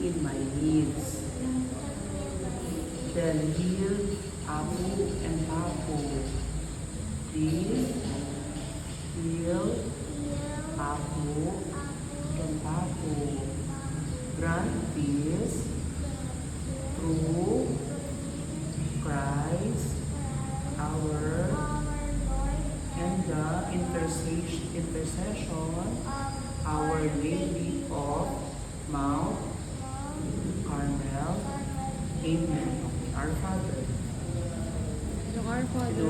in my needs. The Lil, Apu, and Papu. This, Lil, Apu, and Papu. Grant peace through Christ our and the intercession Our Lady of Mount Carmel. Amen. Our Father. Our Father.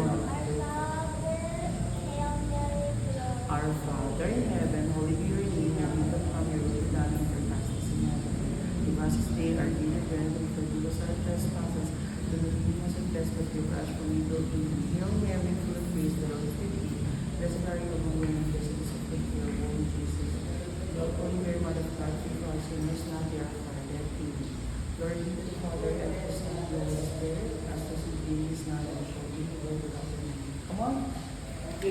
Our Father in heaven, holy be your name, your kingdom come, your will be done on earth as it is in heaven. Give us this day our daily bread, and forgive us our trespasses, do not lead us in test, but deliver us from evil. Hail Mary, full of grace, the Lord is with thee. Blessed are you among women, blessed is the fruit of your womb, Jesus. Lord, Holy Mary, Mother of God, pray for us sinners, now and at the hour of our death. Amen. Glory be to the Father, and to the Son, and to the Holy Spirit, as was in the beginning, is now, and shall be, world without end. Come on.